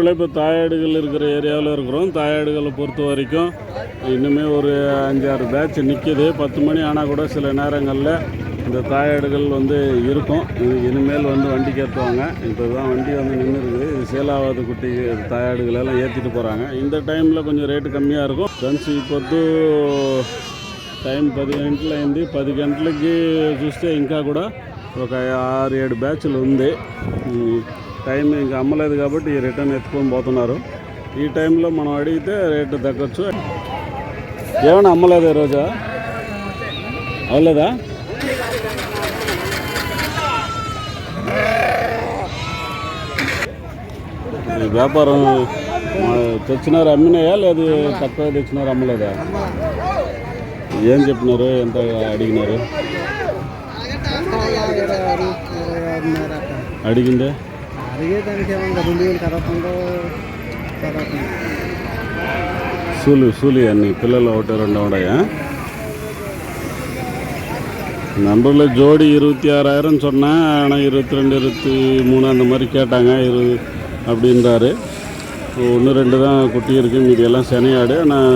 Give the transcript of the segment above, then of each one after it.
நம்மளே இப்போ தாயாடுகள் இருக்கிற ஏரியாவில் இருக்கிறோம். தாயாடுகளை பொறுத்த வரைக்கும் இன்னுமே ஒரு 5-6 பேட்ச் நிற்கிது. 10 மணி ஆனால் கூட சில நேரங்களில் இந்த தாயாடுகள் இருக்கும். இனிமேல் வண்டிக்கு ஏற்றுவாங்க. இப்போ தான் வண்டி நின்று இருக்குது. இது சேலாவது குட்டி தாயாடுகளெல்லாம் ஏற்றிட்டு போகிறாங்க. இந்த டைமில் கொஞ்சம் ரேட்டு కమ్మిயாக இருக்கும் ఫ్రెండ్స్. ఇప్పుడు టైం 10 గంటలైంది. 10 గంటలకి చూస్తే ఇంకా కూడా ఒక 6-7 బ్యాచ్లు ఉంది. టైం ఇంకా అమ్మలేదు కాబట్టి రిటర్న్ ఎత్తుకొని పోతున్నారు. ఈ టైంలో మనం అడిగితే రేటు తగ్గచ్చు. ఏమన్నా అమ్మలేదు ఈరోజు? అవ్వలేదా? వ్యాపారం తెచ్చినారు, అమ్మినాయా లేదు తక్కువ తెచ్చినారు అమ్మలేదా? ఏం చెప్పినారు, ఎంత అడిగినారు? అడిగిందే சூலி அன்னி பிள்ளைல ஓட்டு 2 உடையா நம்பரில் ஜோடி 26,000 சொன்னேன். ஆனால் 22, 23 அந்த மாதிரி கேட்டாங்க. அப்படின்றாரு. 1-2 தான் குட்டி இருக்குது, மீதி எல்லாம் శనగ ஆனால்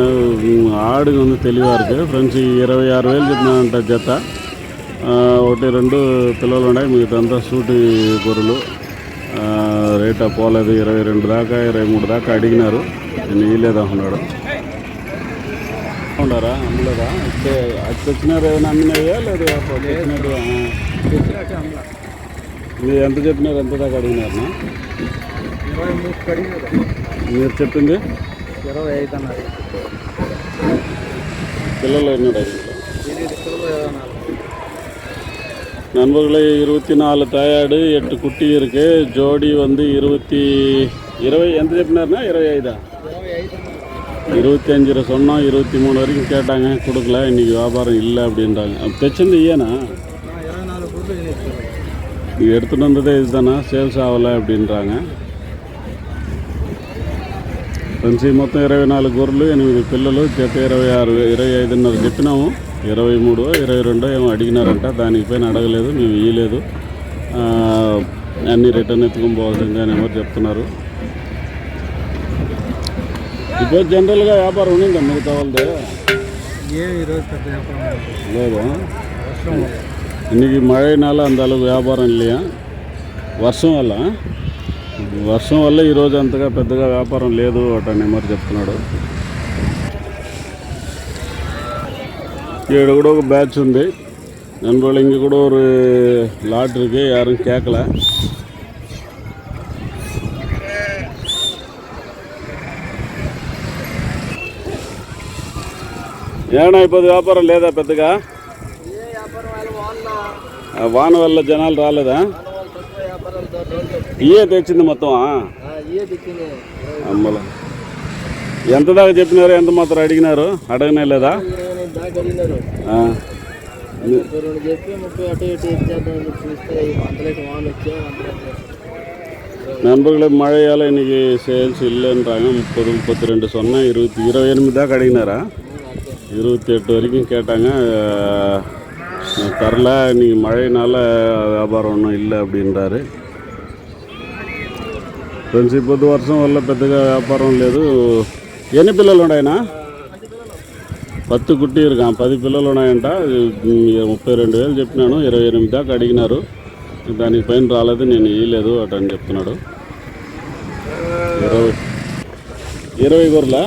ஆடுங்க தெளிவாக இருக்குது ఫ్రెండ్స్. 26,000 చెప్పినానంట జత. 1-2 పిల్లలు ఉన్నాయి, మిగతా సూటి గొర్రెలు. రేట్ పోలేదు. 22 దాకా 23 దాకా అడిగినారు. నేను ఇవ్వలేదు అన్నాడు. ఉన్నారా? అమ్మలేదా? అది తెచ్చినారు. ఏమైనా అమ్మినాయా లేదు? తెచ్చినట్టు మీరు ఎంత చెప్పినారు? ఎంత దాకా అడిగినారు? మీరు చెప్పింది 25 అన్నారు. పిల్లలు ఎన్ని நண்பர்களே 24 தாயாடு 8 குட்டி இருக்கு. ஜோடி 20 ఎంత చెప్పినారుனா 25 25 சொன்னோம். 23 வரைக்கும் கேட்டாங்க, கொடுக்கல. இன்னைக்கு வியாபாரம் இல்லை அப்படின்றாங்க. తెచ్చింది ఈయనా? எடுத்துகிட்டு வந்ததே இதுதானா? சேல்ஸ் ஆகலை அப்படின்றாங்க ఫ్రెండ్స్. మొత్తం 24 గొర్రెలు, 8 పిల్లలు, జత 26, 25.5 చెప్పినాము. 23, 22 ఏమో అడిగినారంట. దానికి పైన అడగలేదు, మేము ఇవ్వలేదు. అన్నీ రిటర్న్ ఎత్తుకొని పోవాల్సిందే అని ఎవరు చెప్తున్నారు. ఇప్పుడు జనరల్గా వ్యాపారం ఉండిందా మిగతా వాళ్ళది? లేదా? இன்னைக்கு மழைனால அந்த அளவுக்கு వ్యాపారం இல்லையா? వర్షం వల్ల ఈరోజు అంతగా పెద్దగా వ్యాపారం లేదు అటని మరి చెప్తున్నాడు. ఈడ కూడా ఒక బ్యాచ్ ఉంది. நண்பர்கள் இங்கே கூட ஒரு லாட் இருக்குது, யாரும் கேட்கல. ఏనా ఇప్పుడు వ్యాపారం లేదా పెద్దగా? వాన వల్ల జనాలు రాలేదా? ఇయే తెచ్చింది మొత్తం అమ్మల. ఎంత దాకా చెప్పినారు? ఎంత మాత్రం అడిగినారు? అడగనే లేదా? நண்பர்களே மழையால் இன்றைக்கி சேல்ஸ் இல்லைன்றாங்க. 30, 32 சொன்னேன். 28 தாக்க அடிக்கினாரா? 28 வரைக்கும் கேட்டாங்க, தரல. இன்றைக்கி மழையினால் வியாபாரம் ஒன்றும் இல்லை அப்படின்றாரு. ఫ్రెండ్స్ ఇప్పుడు వర్షం వల్ల పెద్దగా వ్యాపారం లేదు. ఎన్ని పిల్లలు ఉన్నాయనా? 10 కుట్టి ఇరుకాం. 10 పిల్లలు ఉన్నాయంట. 32,000 చెప్పినాను. 28 దాకా అడిగినారు. దానికి పైన రాలేదు, నేను ఇవ్వలేదు అటని చెప్తున్నాడు. 20 గొర్రెలా?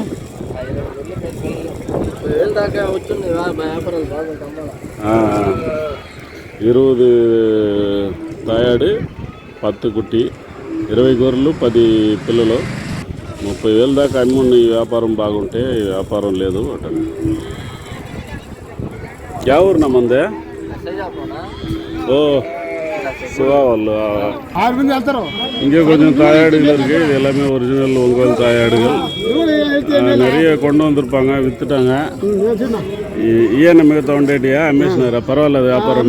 20 తాయాడు, 10 కుట్టి, 20 గొర్రెలు, 10 పిల్లలు. 30,000 దాకా అమ్మున్న ఈ వ్యాపారం బాగుంటే వ్యాపారం లేదు అటని. యా ఊరునా మందే? ஓ சிவாவல்லு. இங்கே கொஞ்சம் தாயாடுகள் இருக்குது. இது எல்லாமே ஒரிஜினல் ஒங்கோல் தாயாடுகள். நிறைய கொண்டு வந்திருப்பாங்க, விற்றுட்டாங்க. ఈయన మిగతా ఉండేటియా అమ్మేసినారా? పర్వాలేదు వ్యాపారం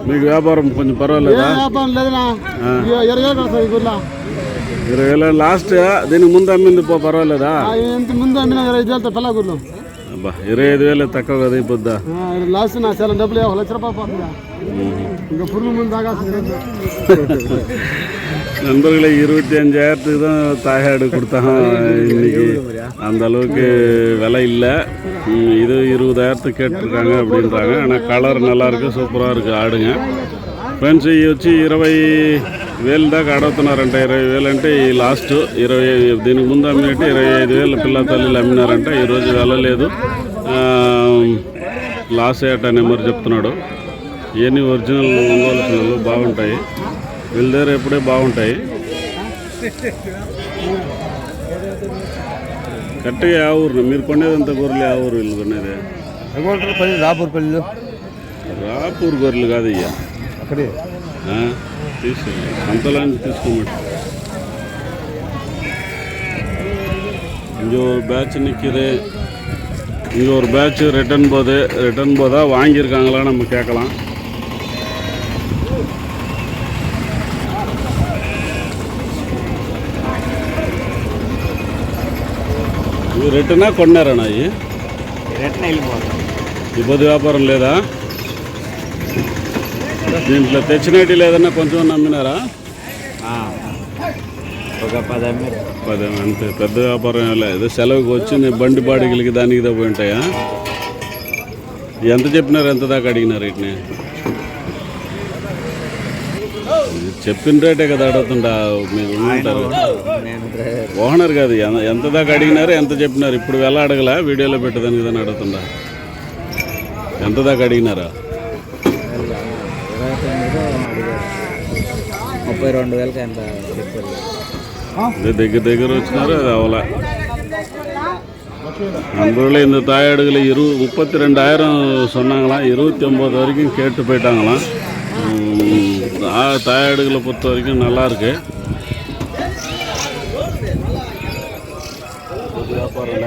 మీకు వ్యాపారం కొంచెం పర్వాలేదా? 20,000 లాస్ట్. దీనికి ముందు అమ్మింది పర్వాలేదా? ముందు అమ్మిన 25,000 పిల్ల గుర్లు. అబ్బా 25,000 తక్కువ కదా ఈ పొద్దు. లాస్ట్ నా చాలా డబ్బులు 1,00,000 రూపాయలు పోతుందా? ఇంకా పురుగు ముందు దాకా நண்பர்களை 25,000 தான் தாயாடு கொடுத்தாங்க இன்னைக்கு. அந்த அளவுக்கு விலை இல்லை. இது 20,000 கேட்டிருக்காங்க அப்படின்றாங்க. ஆனால் கலர் நல்லாயிருக்கு, సూపర్గా இருக்குது ఆడుగా. ఫ్రెండ్స్ ఇవి వచ్చి 20,000 దాకా అడుగుతున్నారంట. 20,000 అంటే ఈ లాస్ట్ 20, దీనికి ముందు అమ్మినట్టు 25,000 పిల్ల తల్లిలు అమ్మినారంట. ఈరోజు వెళ్ళలేదు, లాస్ అయ్యాటని మరి చెప్తున్నాడు. ఇవన్నీ ఒరిజినల్ ఒంగోలు పిల్లలు బాగుంటాయి, వీళ్ళ దగ్గర ఎప్పుడే బాగుంటాయి. కరెక్ట్గా యా ఊరు మీరు కొనేదంత గొర్రెలు? యా ఊరు వీళ్ళు కొనేది? రాపూర్ పల్లి. రాపూర్ గొర్రెలు కాదు అయ్యా, అక్కడే తీసుకోండి, సంతలాన్ని తీసుకోమండి. இங்கே ஒரு பேட்ச் நிற்கிது, இங்கே ஒரு பேட்ச் ரிட்டர்ன் போதா வாங்கியிருக்காங்களா நம்ம கேட்கலாம். ఇది రిటర్నా కొన్నారన్నా? అవి రిటర్న్ వెళ్ళిపోతాం. ఈ పొద్దు వ్యాపారం లేదా దీంట్లో? తెచ్చినట్టు లేదన్నా కొంచెం నమ్మినారా? ఒక 10 అంతే, పెద్ద వ్యాపారం ఏం లేదు. సెలవుకి వచ్చి బండి బాడిగలకి దానికి దా పోయి ఉంటాయా? ఎంత చెప్పినారు, ఎంత దాకా అడిగినారు వీటిని? చెప్పిన రేటే కదా అడుగుతుంటా, మీరు ఉంటారు ఓనర్ కాదు. ఎంత దాకా అడిగినారు, ఎంత చెప్పినారు? ఇప్పుడు ఎలా అడగలా, వీడియోలో పెట్టదని కదా అడుగుతుండా. ఎంత దాకా అడిగినారా? 32,000 ఎంత చెప్పారు. దగ్గర వచ్చినారు, అది అవలా. நண்பர்களே, இந்த தாயாடுகளை 32,000 சொன்னாங்களாம். 29 வரைக்கும் கேட்டு போயிட்டாங்களாம். தாயாடுகளை பொறுத்த வரைக்கும் நல்லாயிருக்கு. வியாபாரம்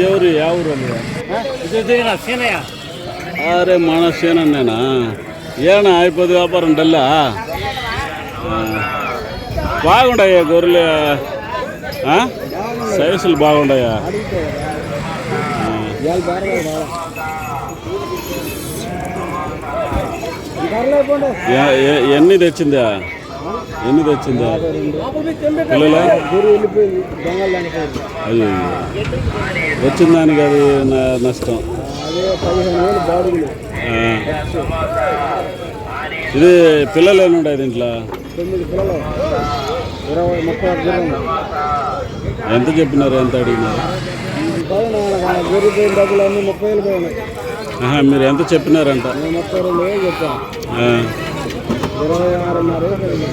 ఎవరు ఎవరు అరే మన సేనన్నేనా? ఏనా అయిపోద్ది వ్యాపారం డల్లా? బాగుండయా గొర్రెలు, సైజులు బాగుండయా? ఎన్ని తెచ్చిందా పిల్లల? అది వచ్చిన దానికి అది నష్టం. ఇది పిల్లలు ఏమి ఉంటాయి దీంట్లో? 9 పిల్లలు, 20-30 ఎంత చెప్పినారు, ఎంత అడిగినారు? డబ్బులు అన్నీ 30,000 పోయినాయి. మీరు ఎంత చెప్పినారంట? 32,000 చెప్పాను. 26,500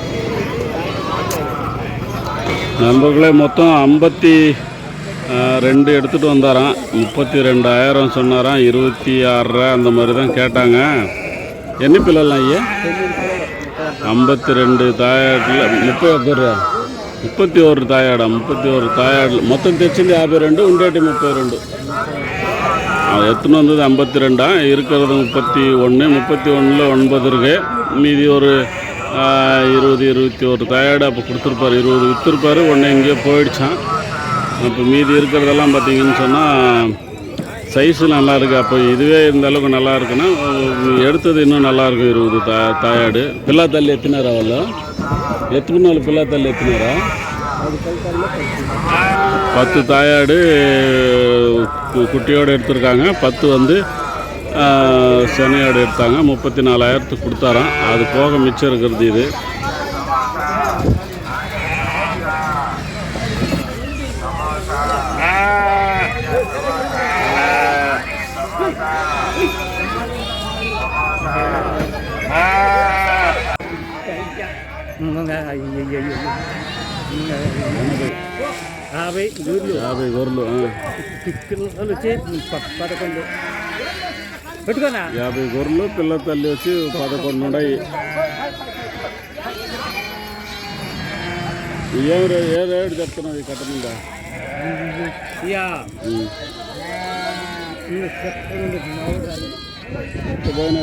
நண்பர்களே, மொத்தம் 52 எடுத்துகிட்டு வந்தாராம். 32,000 சொன்னாராம். 26,000 அந்த மாதிரி தான் கேட்டாங்க. என்ன పిల్లலாம் ஐயா? 52 தாயாட்டில் 31 தாயாடா? 31 தாயாடு மொத்தம் తెచ్చింది 52, ఉండేటి 32. எத்தனை வந்தது 52, இருக்கிறது 31. 31ல் 9 இருக்கு. மீதி ஒரு 20-21 தாயாடு அப்போ கொடுத்துருப்பார். 20 விற்றுருப்பார், ஒன்று எங்கேயோ போயிடுச்சான். அப்போ மீதி இருக்கிறதெல்லாம் பார்த்தீங்கன்னு சொன்னால் சைஸு நல்லாயிருக்கு. அப்போ இதுவே இந்த அளவுக்கு நல்லா இருக்குன்னா எடுத்தது இன்னும் நல்லாயிருக்கும். 20 தாயாடு. పిల్ల తల్లి ఎత్తినారా వాళ్ళు? ఎత్తుకున్న వాళ్ళు పిల్ల తల్లి ఎత్తినారా? 10 தாயாடு குட்டியோடு எடுத்துருக்காங்க. 10 வந்து செனையோடு எடுத்தாங்க. 34,000 கொடுத்தாராம். அது போக மிச்சம் இருக்கிறது இது. యాభై గొర్రెలు వచ్చి 11 పెట్టుకోనా? 50 గొర్రెలు, పిల్ల తల్లి వచ్చి 11 ఉన్నాయి. ఏ రేటు చెప్తున్నది కట్ట మీద? పోయినా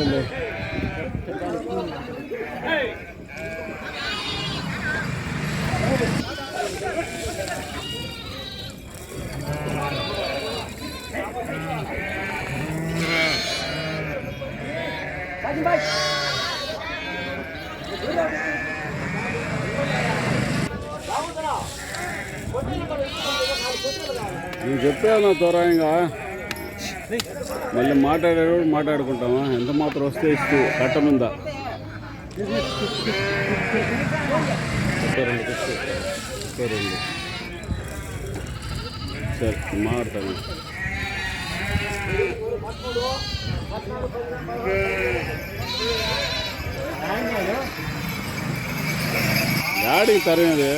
నేను చెప్పాను తోరాయంగా మళ్ళీ మాట్లాడేటప్పుడు మాట్లాడుకుంటామా ఎంత మాత్రం వస్తే ఇస్తూ కట్ట మీద సరే మాట్లాడతాను யாடிக்கு தரும் அது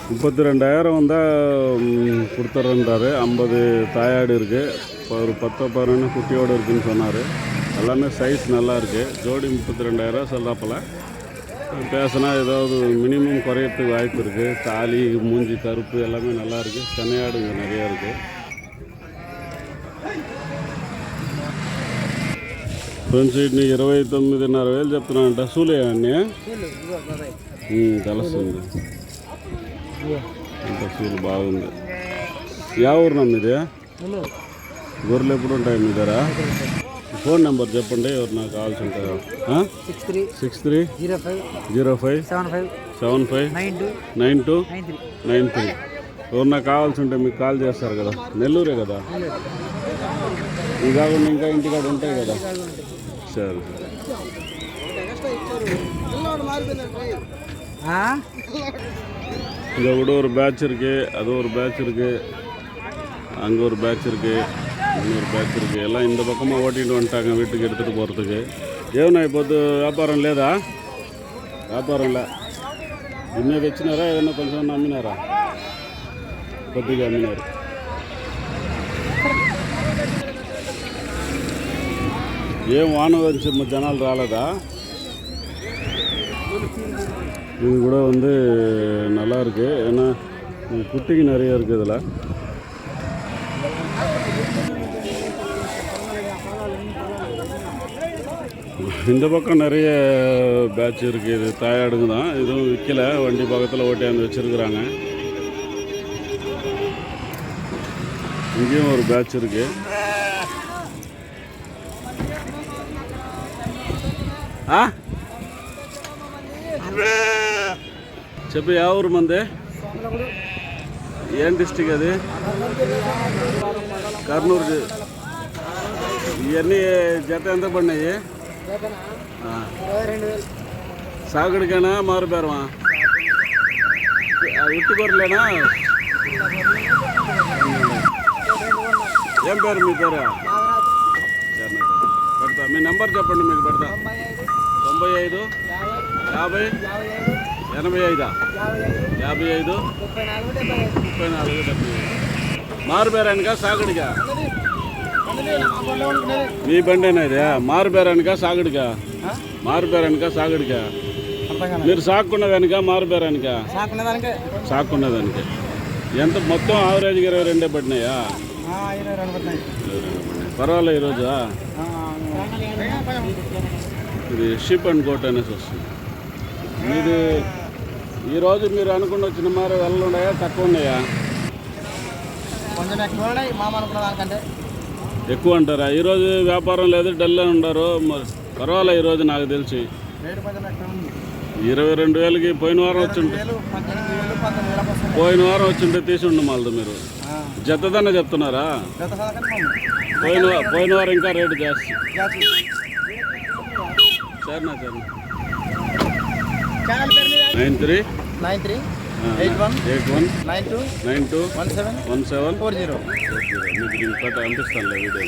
32,000 வந்தால் கொடுத்துட்றாரு. 50 தாயாடு இருக்குது, ஒரு 10-11 குட்டியோடு இருக்குதுன்னு சொன்னார். எல்லாமே சைஸ் நல்லா இருக்குது. ஜோடி 32,000 சொல்கிறாப்பில். பேசினா ஏதாவது மினிமம் குறையறதுக்கு வாய்ப்பு இருக்குது. தாலி மூஞ்சி கருப்பு எல்லாமே நல்லா இருக்குது. சென்னையாடுங்க நிறையா இருக்குது. ఫ్రెండ్స్ వీటిని 29,500 చెప్తున్నానంట. సూలే అన్నీ తెలుస్తుంది. అంత సూలు బాగుంది. యా ఊరు నమ్మిది? గొర్రెలు ఎప్పుడు ఉంటాయి మీ దగ్గర? ఫోన్ నెంబర్ చెప్పండి, ఎవరు నాకు కావాల్సి ఉంటారు. 6305759293. ఎవరు నాకు కావాల్సి ఉంటే మీకు కాల్ చేస్తారు కదా. నెల్లూరే కదా? ఇది కాకుండా ఇంకా ఇంటికాడ ఉంటాయి కదా. సరే இங்கே கூட ஒரு பேட்ச் இருக்குது, அது ஒரு பேட்ச் இருக்குது, அங்கே ஒரு பேட்ச் இருக்குது, இன்னொரு பேட்ச் இருக்குது. எல்லாம் இந்த பக்கமாக ஓட்டிகிட்டு வந்துட்டாங்க வீட்டுக்கு எடுத்துகிட்டு போகிறதுக்கு. ఏమన్నా ఇప్పుడు వ్యాపారం లేదా? వ్యాపారం లే. ఇన్నే తెచ్చినారా? ఏదన్నా కొంచెం అమ్మినారా? కొద్దిగా అమ్మినారు. ఏం వాన వచ్చి జనాలు రాలేదా? இது கூட வந்து நல்லா இருக்குது. ஏன்னா குட்டிக்கு நிறைய இருக்குது இதில். இந்த பக்கம் நிறைய பேட்ச் இருக்குது. இது தாயாடுங்க தான். இதுவும் விற்கல, வண்டி பக்கத்தில் ஓட்டியாந்து வச்சுருக்குறாங்க. இங்கேயும் ஒரு பேட்ச் இருக்குது. చెప్పు, యా ఊరు మంది? ఏం డిస్టిక్ అది? కర్నూలు. ఇవన్నీ జత ఎంత పడినాయి? సాగుడికేనా మారుబేరమా? ఉట్టి గొర్రెలేనా? ఏం పేరు మీ పేరు? పెడతా. మీ నెంబర్ చెప్పండి, మీకు పెడతా. 95 50 85 55 34 70. మారుబేరానికా సాగుడికా? మీ బండేనా ఇది? మారుబేరానికా సాగుడికా? మారుబేరానికా సాగుడికా? మీరు సాక్కున్నదానికా మారుబేరానికా? సాక్కున్నదానికి. ఎంత మొత్తం యావరేజ్గా 22 పడినాయా? పర్వాలే. ఈరోజు ఇది షిప్ అండ్ కోట్ అనేసి వస్తుంది. ఇది ఈరోజు మీరు అనుకుని వచ్చిన మరి వెళ్ళలు ఉన్నాయా, తక్కువ ఉన్నాయా? ఎక్కువ అంటారా? ఈరోజు వ్యాపారం లేదు, డల్ అని ఉండరు. మరి పర్వాలే. ఈరోజు నాకు తెలిసి 22,000కి పోయిన వారం వచ్చింటే తీసి ఉండు మళ్ళీ. మీరు జతదన్న చెప్తున్నారా? పోయిన వారం ఇంకా రేటు జాస్తి. సరేనా? సరే. 93 81 92 17 17 40. మీకు దీనికి కట్ట అనిపిస్తాను వీడియో.